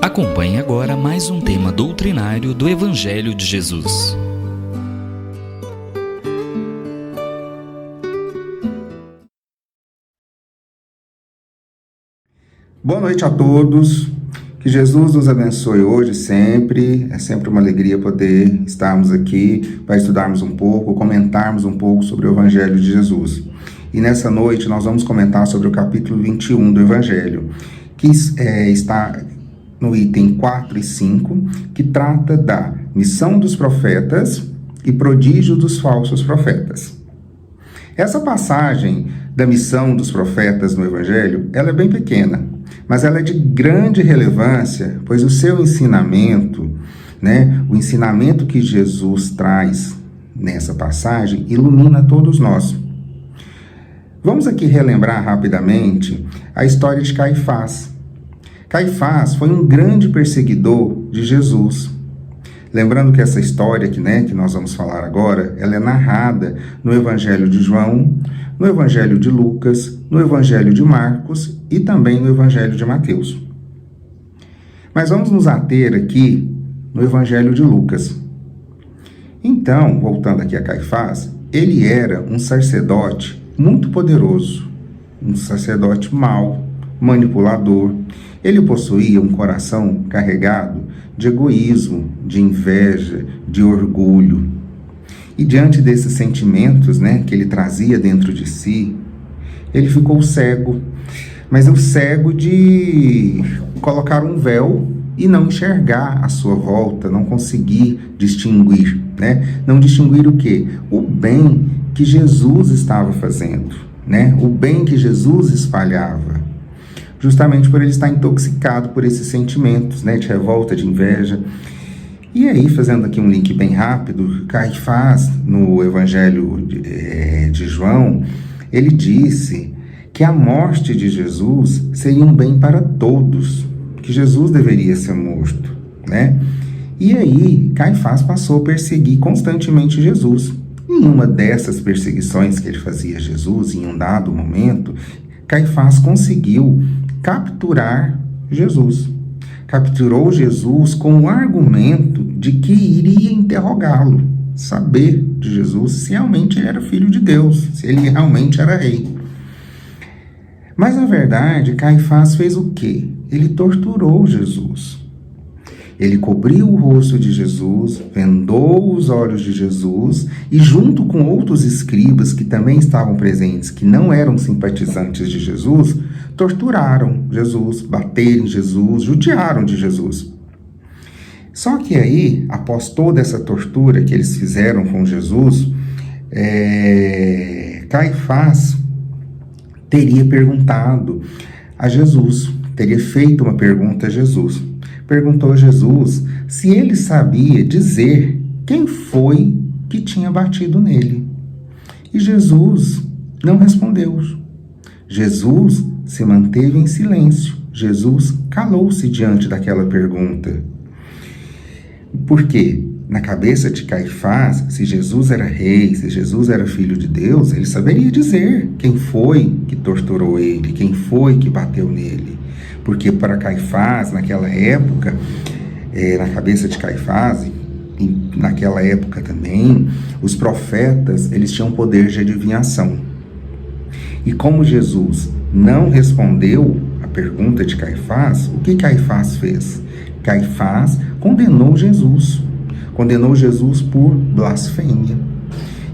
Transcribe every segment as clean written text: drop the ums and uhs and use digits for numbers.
Acompanhe agora mais um tema doutrinário do Evangelho de Jesus. Boa noite a todos, que Jesus nos abençoe hoje sempre, é sempre uma alegria poder estarmos aqui para estudarmos um pouco, comentarmos um pouco sobre o Evangelho de Jesus. E nessa noite nós vamos comentar sobre o capítulo 21 do Evangelho, que está no item 4 e 5, que trata da missão dos profetas e prodígio dos falsos profetas. Essa passagem da missão dos profetas no Evangelho, ela é bem pequena, mas ela é de grande relevância, pois o seu ensinamento, o ensinamento que Jesus traz nessa passagem, ilumina todos nós. Vamos aqui relembrar rapidamente a história de Caifás. Caifás foi um grande perseguidor de Jesus. Lembrando que essa história que nós vamos falar agora, ela é narrada no Evangelho de João, no Evangelho de Lucas, no Evangelho de Marcos e também no Evangelho de Mateus. Mas vamos nos ater aqui no Evangelho de Lucas. Então, voltando aqui a Caifás, ele era um sacerdote muito poderoso, um sacerdote mau, manipulador. Ele possuía um coração carregado de egoísmo, de inveja, de orgulho. E diante desses sentimentos que ele trazia dentro de si, ele ficou cego. Mas o cego de colocar um véu e não enxergar a sua volta, não conseguir distinguir. Não distinguir o quê? O bem que Jesus estava fazendo, o bem que Jesus espalhava. Justamente por ele estar intoxicado por esses sentimentos, de revolta, de inveja. E aí, fazendo aqui um link bem rápido, Caifás, no Evangelho de João, ele disse que a morte de Jesus seria um bem para todos, que Jesus deveria ser morto, E aí, Caifás passou a perseguir constantemente Jesus. Em uma dessas perseguições que ele fazia a Jesus, em um dado momento, Caifás conseguiu capturar Jesus. Capturou Jesus com o argumento de que iria interrogá-lo, saber de Jesus se realmente ele era filho de Deus, se ele realmente era rei. Mas, na verdade, Caifás fez o quê? Ele torturou Jesus. Ele cobriu o rosto de Jesus, vendou os olhos de Jesus e, junto com outros escribas que também estavam presentes, que não eram simpatizantes de Jesus, torturaram Jesus, bateram em Jesus, judiaram de Jesus. Só que aí, após toda essa tortura que eles fizeram com Jesus, Caifás teria perguntado a Jesus, teria feito uma pergunta a Jesus. Perguntou a Jesus se ele sabia dizer quem foi que tinha batido nele. E Jesus não respondeu. Jesus se manteve em silêncio. Jesus calou-se diante daquela pergunta. Por quê? Na cabeça de Caifás, se Jesus era rei, se Jesus era filho de Deus, ele saberia dizer quem foi que torturou ele, quem foi que bateu nele. Porque para Caifás, naquela época, na cabeça de Caifás, e naquela época também, os profetas, eles tinham poder de adivinhação. E como Jesus não respondeu a pergunta de Caifás, o que Caifás fez? Caifás condenou Jesus por blasfêmia.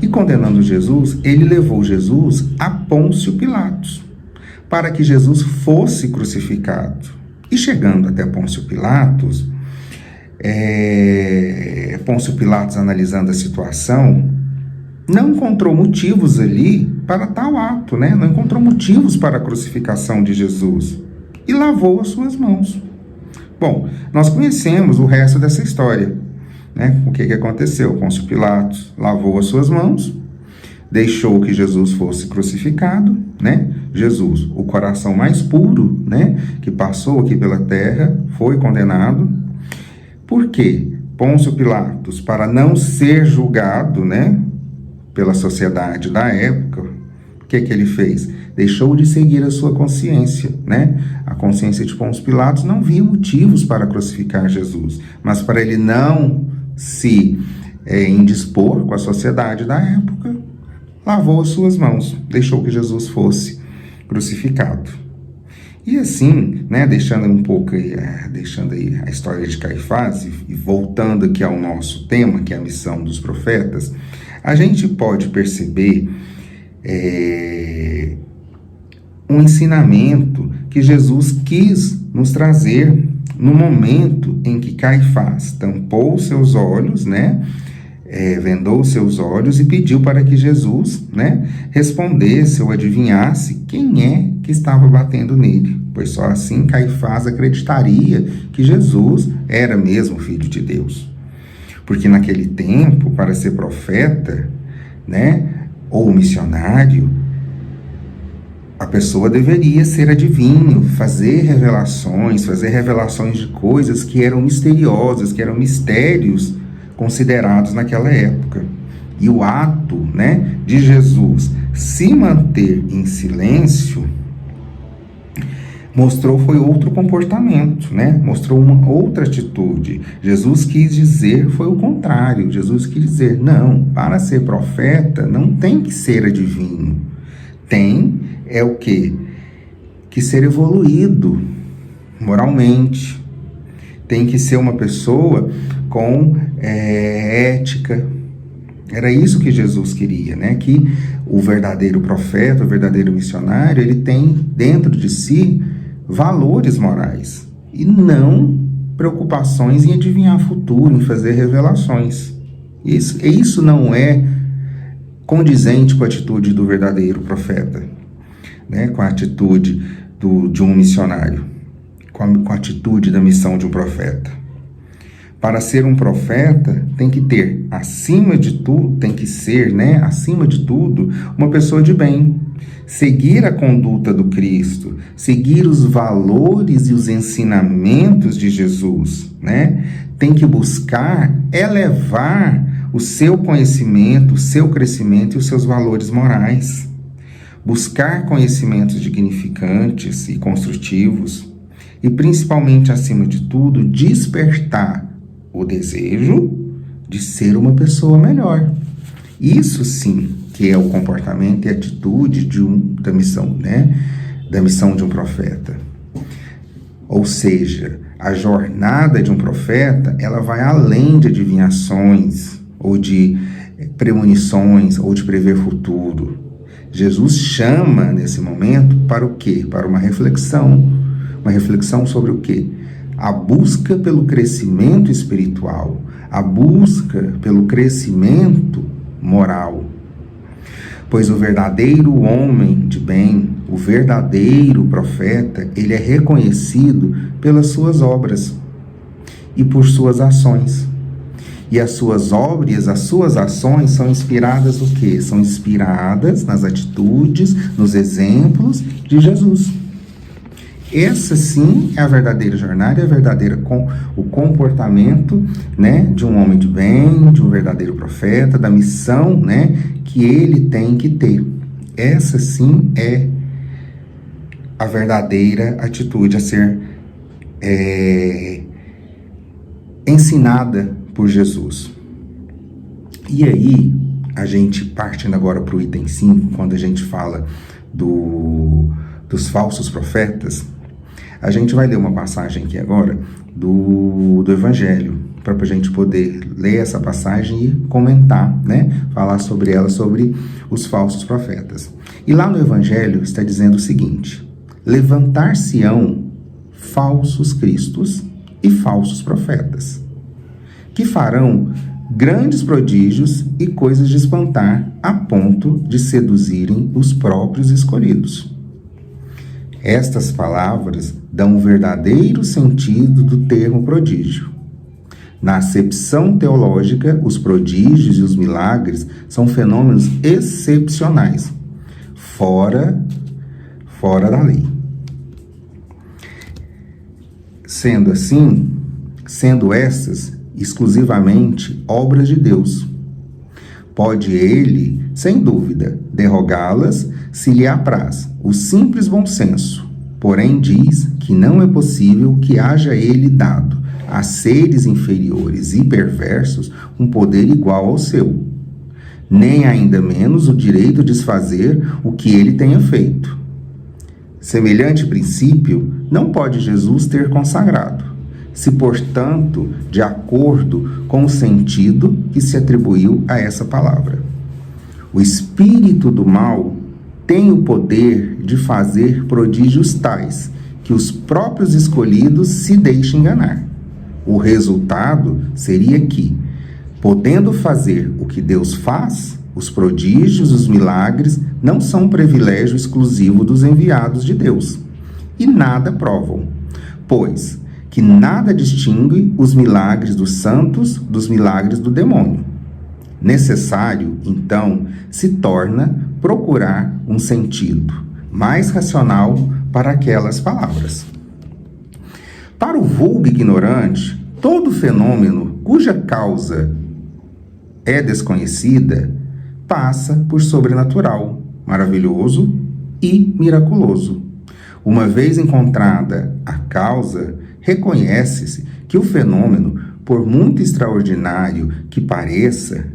E condenando Jesus, ele levou Jesus a Pôncio Pilatos, para que Jesus fosse crucificado. E chegando até Pôncio Pilatos, Pôncio Pilatos, analisando a situação, não encontrou motivos ali para tal ato, não encontrou motivos para a crucificação de Jesus, e lavou as suas mãos. Bom, nós conhecemos o resto dessa história, O que aconteceu? Pôncio Pilatos lavou as suas mãos, deixou que Jesus fosse crucificado, Jesus, o coração mais puro, que passou aqui pela terra, foi condenado. Por quê? Pôncio Pilatos, para não ser julgado, pela sociedade da época, o que ele fez? deixou de seguir a sua consciência, né? A consciência de Pôncio Pilatos não via motivos para crucificar Jesus, mas para ele não se indispor com a sociedade da época, lavou as suas mãos, deixou que Jesus fosse crucificado. E assim, né, deixando aí a história de Caifás e voltando aqui ao nosso tema, que é a missão dos profetas, a gente pode perceber um ensinamento que Jesus quis nos trazer no momento em que Caifás tampou seus olhos, né, vendou seus olhos e pediu para que Jesus, né, respondesse ou adivinhasse quem é que estava batendo nele, pois só assim Caifás acreditaria que Jesus era mesmo filho de Deus. Porque naquele tempo, para ser profeta, né, ou missionário, a pessoa deveria ser adivinho, fazer revelações de coisas que eram misteriosas, que eram mistérios considerados naquela época. E o ato, né, de Jesus se manter em silêncio foi outro comportamento, né? Mostrou uma outra atitude. Jesus quis dizer, foi o contrário. Jesus quis dizer, não, para ser profeta não tem que ser adivinho. Tem o quê? Que ser evoluído moralmente. Tem que ser uma pessoa com ética. Era isso que Jesus queria, né? Que o verdadeiro profeta, o verdadeiro missionário, ele tem dentro de si valores morais e não preocupações em adivinhar futuro, em fazer revelações. Isso não é condizente com a atitude do verdadeiro profeta, né? Com a atitude de um missionário, com a atitude da missão de um profeta. Para ser um profeta, tem que ter, acima de tudo, uma pessoa de bem. Seguir a conduta do Cristo, seguir os valores e os ensinamentos de Jesus, né? Tem que buscar elevar o seu conhecimento, o seu crescimento e os seus valores morais. Buscar conhecimentos dignificantes e construtivos e, principalmente, acima de tudo, despertar o desejo de ser uma pessoa melhor. Isso sim que é o comportamento e atitude da missão, né? Da missão de um profeta. Ou seja, a jornada de um profeta, ela vai além de adivinhações, ou de premonições, ou de prever futuro. Jesus chama, nesse momento, para o quê? Para uma reflexão. Uma reflexão sobre o quê? A busca pelo crescimento espiritual, a busca pelo crescimento moral. Pois o verdadeiro homem de bem, o verdadeiro profeta, ele é reconhecido pelas suas obras e por suas ações. E as suas obras, as suas ações são inspiradas no quê? São inspiradas nas atitudes, nos exemplos de Jesus. Essa sim é a verdadeira jornada, o comportamento, né, de um homem de bem, de um verdadeiro profeta, da missão, né, que ele tem que ter. Essa sim é a verdadeira atitude a ser ensinada por Jesus. E aí, a gente partindo agora para o item 5, quando a gente fala dos falsos profetas, a gente vai ler uma passagem aqui agora do Evangelho, para a gente poder ler essa passagem e comentar, né? Falar sobre ela, sobre os falsos profetas. E lá no Evangelho está dizendo o seguinte: levantar-se-ão falsos cristos e falsos profetas, que farão grandes prodígios e coisas de espantar, a ponto de seduzirem os próprios escolhidos. Estas palavras dão o verdadeiro sentido do termo prodígio. Na acepção teológica, os prodígios e os milagres são fenômenos excepcionais, fora da lei. Sendo assim, sendo essas exclusivamente obras de Deus, pode ele, sem dúvida, derrogá-las se lhe apraz, o simples bom senso, porém diz que não é possível que haja ele dado a seres inferiores e perversos um poder igual ao seu, nem ainda menos o direito de desfazer o que ele tenha feito. Semelhante princípio não pode Jesus ter consagrado, se, portanto, de acordo com o sentido que se atribuiu a essa palavra. O espírito do mal tem o poder de fazer prodígios tais que os próprios escolhidos se deixem enganar. O resultado seria que, podendo fazer o que Deus faz, os prodígios, os milagres, não são um privilégio exclusivo dos enviados de Deus, e nada provam, pois que nada distingue os milagres dos santos dos milagres do demônio. Necessário, então, se torna procurar um sentido mais racional para aquelas palavras. Para o vulgo ignorante, todo fenômeno cuja causa é desconhecida passa por sobrenatural, maravilhoso e miraculoso. Uma vez encontrada a causa, reconhece-se que o fenômeno, por muito extraordinário que pareça,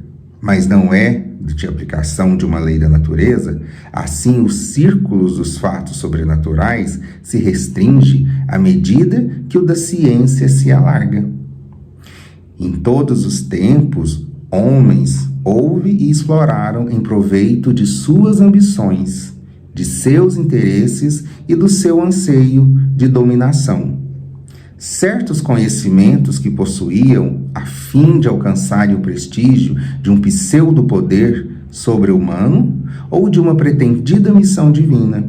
mas não é de aplicação de uma lei da natureza, assim os círculos dos fatos sobrenaturais se restringe à medida que o da ciência se alarga. Em todos os tempos, homens houve e exploraram em proveito de suas ambições, de seus interesses e do seu anseio de dominação. Certos conhecimentos que possuíam a fim de alcançarem o prestígio de um pseudo-poder sobre-humano ou de uma pretendida missão divina.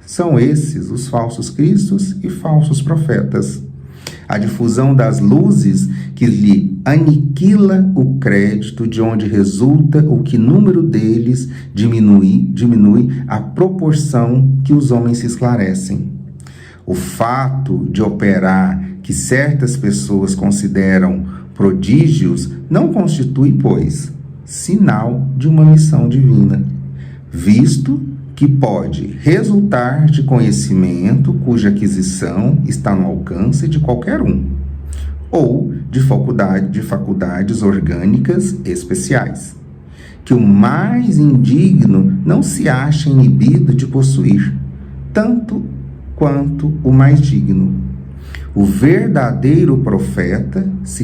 São esses os falsos cristos e falsos profetas. A difusão das luzes que lhe aniquila o crédito, de onde resulta o que número deles diminui à proporção que os homens se esclarecem. O fato de operar que certas pessoas consideram prodígios não constitui, pois, sinal de uma missão divina, visto que pode resultar de conhecimento cuja aquisição está no alcance de qualquer um, ou de faculdades orgânicas especiais, que o mais indigno não se acha inibido de possuir, tanto quanto o mais digno. O verdadeiro profeta se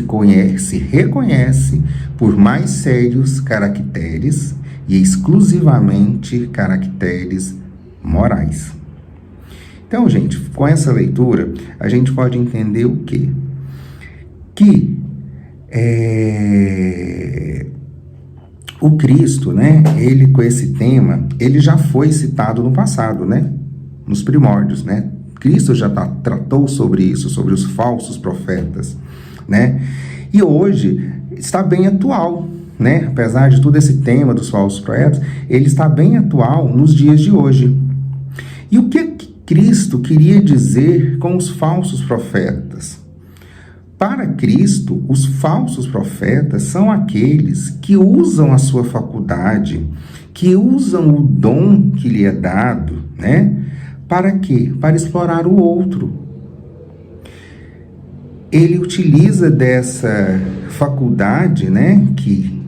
reconhece por mais sérios caracteres e exclusivamente caracteres morais. Então, gente, com essa leitura, a gente pode entender o quê? Que o Cristo, né, ele com esse tema, ele já foi citado no passado, né? Nos primórdios, né? Cristo já tratou sobre isso, sobre os falsos profetas, né? E hoje está bem atual, né? Apesar de todo esse tema dos falsos profetas, ele está bem atual nos dias de hoje. E o que Cristo queria dizer com os falsos profetas? Para Cristo, os falsos profetas são aqueles que usam a sua faculdade, que usam o dom que lhe é dado, né? Para quê? Para explorar o outro. Ele utiliza dessa faculdade, né, que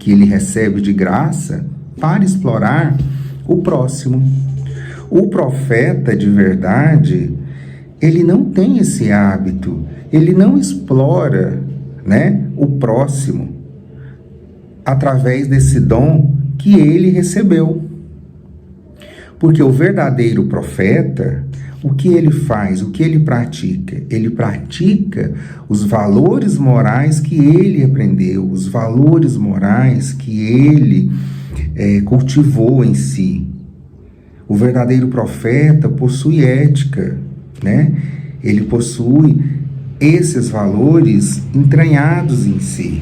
ele recebe de graça, para explorar o próximo. O profeta de verdade, ele não tem esse hábito, ele não explora, né, o próximo através desse dom que ele recebeu. Porque o verdadeiro profeta, o que ele faz, o que ele pratica? Ele pratica os valores morais que ele aprendeu, os valores morais que ele cultivou em si. O verdadeiro profeta possui ética, né? Ele possui esses valores entranhados em si.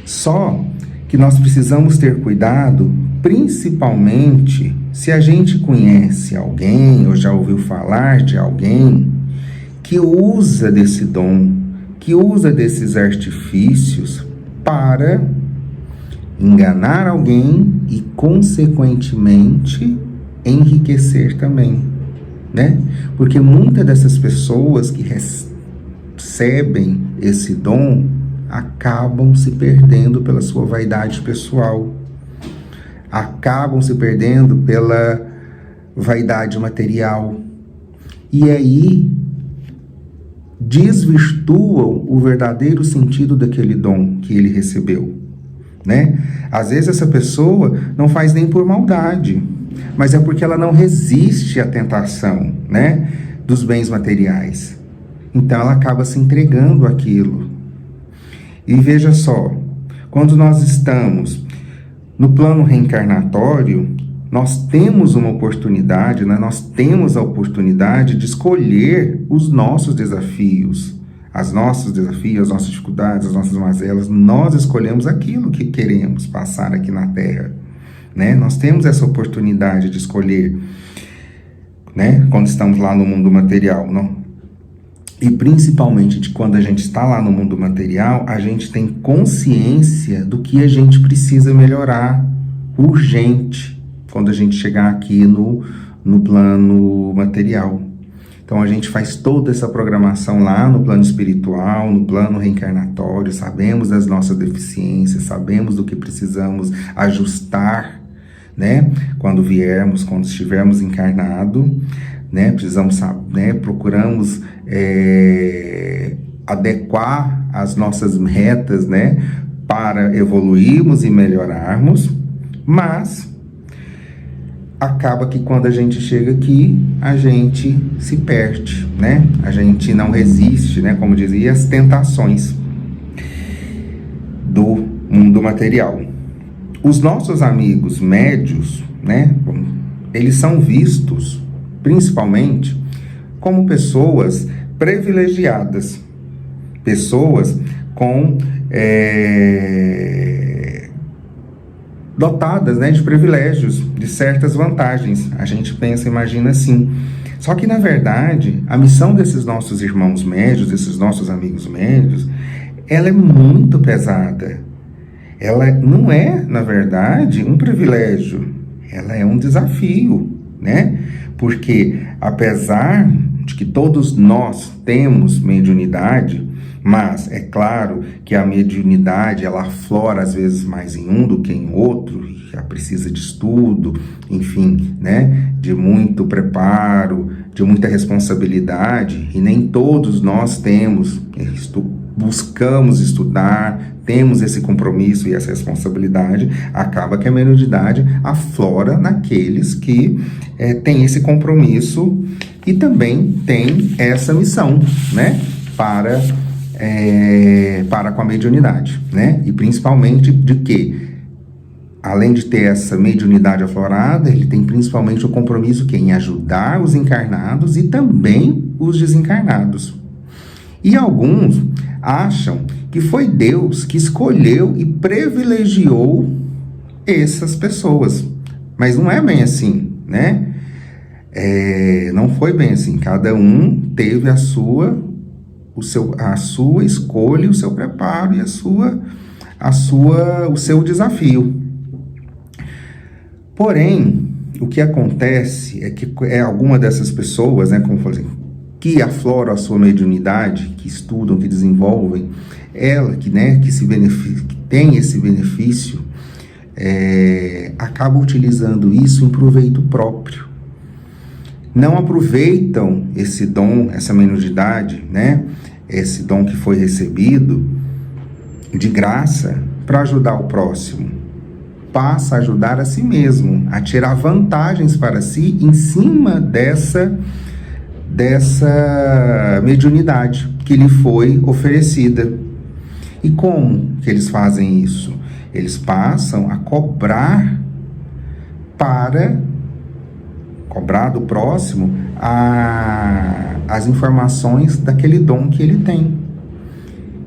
Só que nós precisamos ter cuidado, principalmente se a gente conhece alguém ou já ouviu falar de alguém que usa desse dom, que usa desses artifícios para enganar alguém e, consequentemente, enriquecer também, né? Porque muitas dessas pessoas que recebem esse dom acabam se perdendo pela sua vaidade pessoal, acabam se perdendo pela vaidade material, e aí desvirtuam o verdadeiro sentido daquele dom que ele recebeu, né? Às vezes essa pessoa não faz nem por maldade, mas é porque ela não resiste à tentação, né, dos bens materiais. Então ela acaba se entregando àquilo. E veja só, quando nós estamos no plano reencarnatório, nós temos uma oportunidade, né? Nós temos a oportunidade de escolher os nossos desafios, as nossas dificuldades, as nossas mazelas. Nós escolhemos aquilo que queremos passar aqui na Terra, né? Nós temos essa oportunidade de escolher, né? Quando estamos lá no mundo material, não? E principalmente de quando a gente está lá no mundo material, a gente tem consciência do que a gente precisa melhorar urgente quando a gente chegar aqui no plano material. Então a gente faz toda essa programação lá no plano espiritual, no plano reencarnatório, sabemos das nossas deficiências, sabemos do que precisamos ajustar, né? Quando estivermos encarnados, né? Precisamos, né? Procuramos adequar as nossas metas, né? Para evoluirmos e melhorarmos, mas acaba que quando a gente chega aqui, a gente se perde, né? A gente não resiste, né? Como dizia, às tentações do mundo material. Os nossos amigos médios, né? Eles são vistos, principalmente, como pessoas privilegiadas, pessoas com dotadas, né, de privilégios, de certas vantagens. A gente pensa, imagina assim. Só que, na verdade, a missão desses nossos irmãos médios, desses nossos amigos médios, ela é muito pesada. Ela não é, na verdade, um privilégio. Ela é um desafio, né? Porque, apesar de que todos nós temos mediunidade, mas é claro que a mediunidade ela aflora às vezes mais em um do que em outro, já precisa de estudo, enfim, né, de muito preparo, de muita responsabilidade, e nem todos nós temos, buscamos estudar, temos esse compromisso e essa responsabilidade. Acaba que a mediunidade aflora naqueles que têm esse compromisso e também tem essa missão, né, para com a mediunidade, né? E principalmente de que, além de ter essa mediunidade aflorada, ele tem principalmente o compromisso em ajudar os encarnados e também os desencarnados. E alguns acham que foi Deus que escolheu e privilegiou essas pessoas. Mas não é bem assim, né? Não foi bem assim. Cada um teve a sua escolha, o seu preparo e o seu desafio. Porém, o que acontece é que alguma dessas pessoas, né, como eu falei, que afloram a sua mediunidade, que estudam, que desenvolvem, que tem esse benefício, acaba utilizando isso em proveito próprio. Não aproveitam esse dom, essa mediunidade, né? Esse dom que foi recebido de graça para ajudar o próximo. Passa a ajudar a si mesmo, a tirar vantagens para si em cima dessa mediunidade que lhe foi oferecida. E como que eles fazem isso? Eles passam a cobrar do próximo as informações daquele dom que ele tem.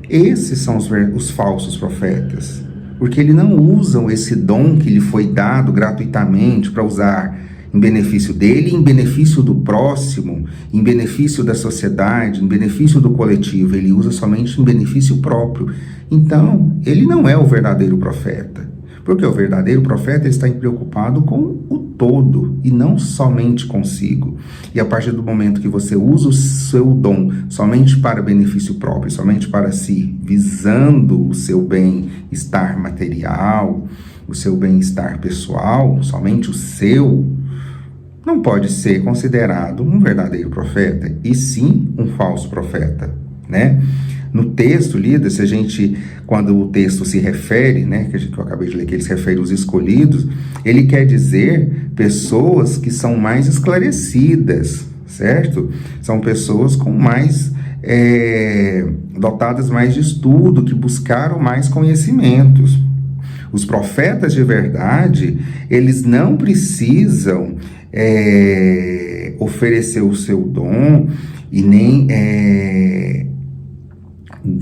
Esses são os falsos profetas, porque eles não usam esse dom que lhe foi dado gratuitamente para usar em benefício dele, em benefício do próximo, em benefício da sociedade, em benefício do coletivo. Ele usa somente em benefício próprio. Então, ele não é o verdadeiro profeta, Porque o verdadeiro profeta está preocupado com o todo e não somente consigo. E a partir do momento que você usa o seu dom somente para benefício próprio, somente para si, visando o seu bem-estar material, o seu bem-estar pessoal, somente o seu, não pode ser considerado um verdadeiro profeta, e sim um falso profeta, né? No texto lido, se a gente, quando o texto se refere, né, que eu acabei de ler, que ele se refere aos escolhidos, ele quer dizer pessoas que são mais esclarecidas, certo? São pessoas com mais, dotadas mais de estudo, que buscaram mais conhecimentos. Os profetas de verdade, eles não precisam oferecer o seu dom e nem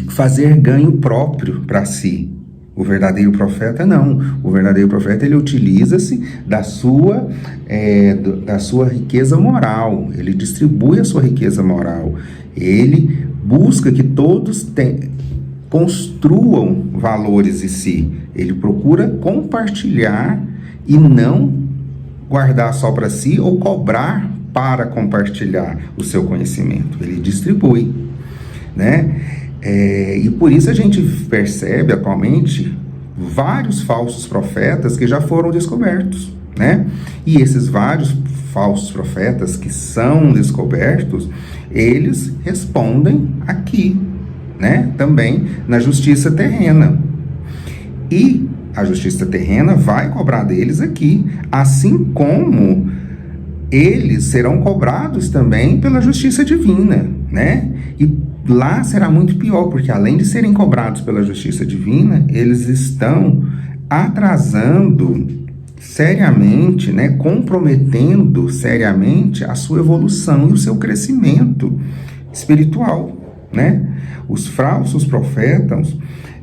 fazer ganho próprio para si. O verdadeiro profeta não. O verdadeiro profeta, ele utiliza-se da sua riqueza moral. Ele distribui a sua riqueza moral. Ele busca que todos construam valores em si. Ele procura compartilhar e não guardar só para si ou cobrar para compartilhar o seu conhecimento. Ele distribui, né? E por isso a gente percebe atualmente vários falsos profetas que já foram descobertos, né? E esses vários falsos profetas que são descobertos, eles respondem aqui, né? Também na justiça terrena. E a justiça terrena vai cobrar deles aqui, assim como eles serão cobrados também pela justiça divina, né? E lá será muito pior, porque além de serem cobrados pela justiça divina, eles estão atrasando seriamente, né, comprometendo seriamente a sua evolução e o seu crescimento espiritual, né? Os falsos profetas,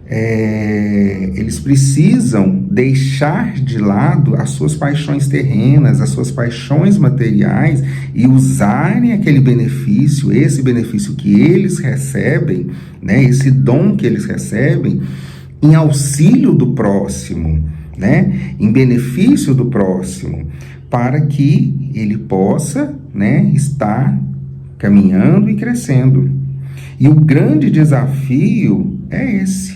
eles precisam deixar de lado as suas paixões terrenas, as suas paixões materiais e usarem aquele benefício, esse benefício que eles recebem, né, esse dom que eles recebem, em auxílio do próximo, né, em benefício do próximo, para que ele possa, né, estar caminhando e crescendo. E o grande desafio é esse,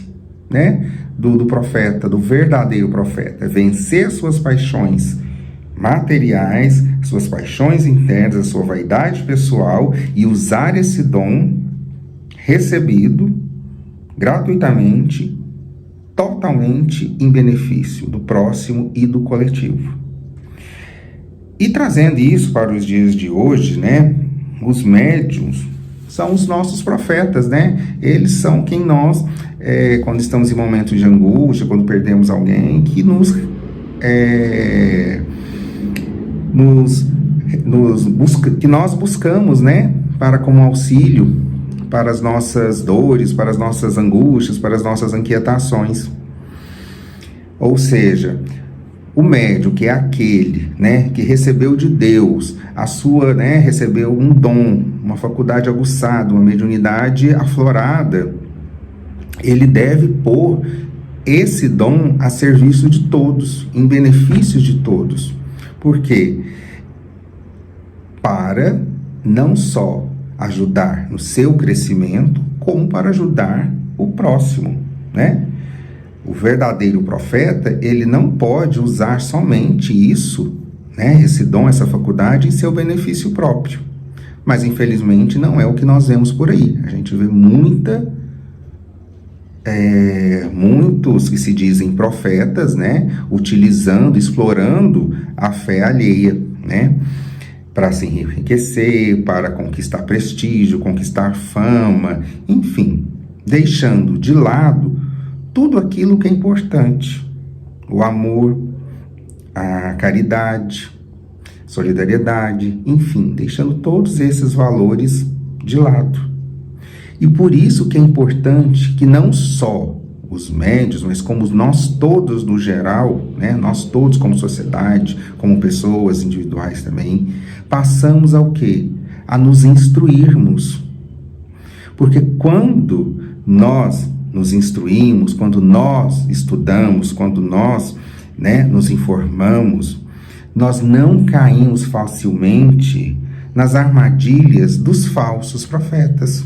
né, do profeta, do verdadeiro profeta, vencer as suas paixões materiais, suas paixões internas, a sua vaidade pessoal e usar esse dom recebido gratuitamente, totalmente em benefício do próximo e do coletivo. E trazendo isso para os dias de hoje, né, os médiuns são os nossos profetas, né? Eles são quem nós, quando estamos em momentos de angústia, quando perdemos alguém, que que nós buscamos, né? Para como auxílio para as nossas dores, para as nossas angústias, para as nossas inquietações. Ou seja, o médium, que é aquele, né, que recebeu de Deus a sua, né, recebeu um dom, uma faculdade aguçada, uma mediunidade aflorada, ele deve pôr esse dom a serviço de todos, em benefício de todos. Por quê? Para não só ajudar no seu crescimento, como para ajudar o próximo, né? O verdadeiro profeta, ele não pode usar somente isso, né, esse dom, essa faculdade, em seu benefício próprio. Mas, infelizmente, não é o que nós vemos por aí. A gente vê muitos que se dizem profetas, né, utilizando, explorando a fé alheia, né, para se enriquecer, para conquistar prestígio, conquistar fama, enfim, deixando de lado tudo aquilo que é importante: o amor, a caridade, solidariedade, enfim, deixando todos esses valores de lado. E por isso que é importante que não só os médiuns, mas como nós todos no geral, né, nós todos como sociedade, como pessoas individuais também, passamos ao quê? A nos instruirmos. Porque quando nós nos instruímos, quando nós estudamos, quando nós, nos informamos, nós não caímos facilmente nas armadilhas dos falsos profetas,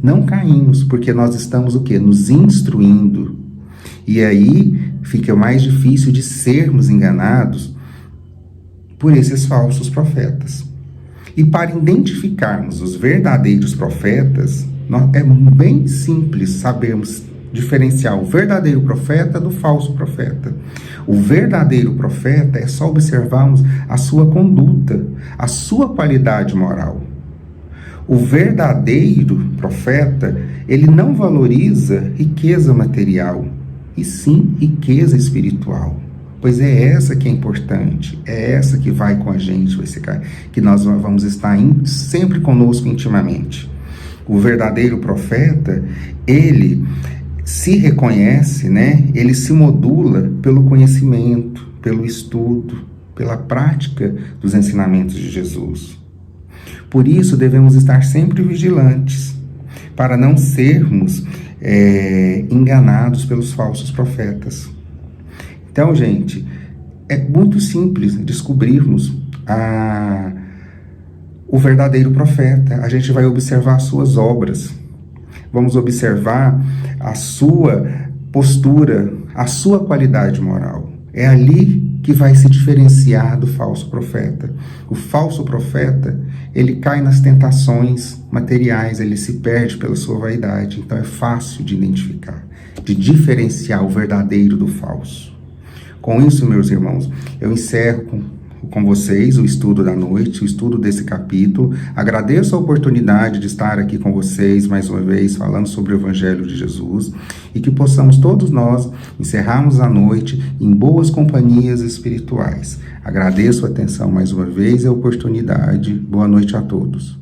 Não caímos, porque nós estamos o quê? Nos instruindo. E aí fica mais difícil de sermos enganados por esses falsos profetas. E para identificarmos os verdadeiros profetas, é bem simples sabermos diferenciar o verdadeiro profeta do falso profeta. O verdadeiro profeta é só observarmos a sua conduta, a sua qualidade moral. O verdadeiro profeta, ele não valoriza riqueza material, e sim riqueza espiritual. Pois é essa que é importante, é essa que vai com a gente, que nós vamos estar sempre conosco intimamente. O verdadeiro profeta, ele se reconhece, ele se modula pelo conhecimento, pelo estudo, pela prática dos ensinamentos de Jesus. Por isso, devemos estar sempre vigilantes, para não sermos enganados pelos falsos profetas. Então, gente, é muito simples descobrirmos o verdadeiro profeta. A gente vai observar as suas obras, vamos observar a sua postura, a sua qualidade moral. É ali que vai se diferenciar do falso profeta. O falso profeta, ele cai nas tentações materiais, ele se perde pela sua vaidade. Então é fácil de identificar, de diferenciar o verdadeiro do falso. Com isso, meus irmãos, eu encerro com vocês o estudo da noite, o estudo desse capítulo. Agradeço a oportunidade de estar aqui com vocês, mais uma vez, falando sobre o Evangelho de Jesus, e que possamos todos nós encerrarmos a noite em boas companhias espirituais. Agradeço a atenção mais uma vez e a oportunidade. Boa noite a todos.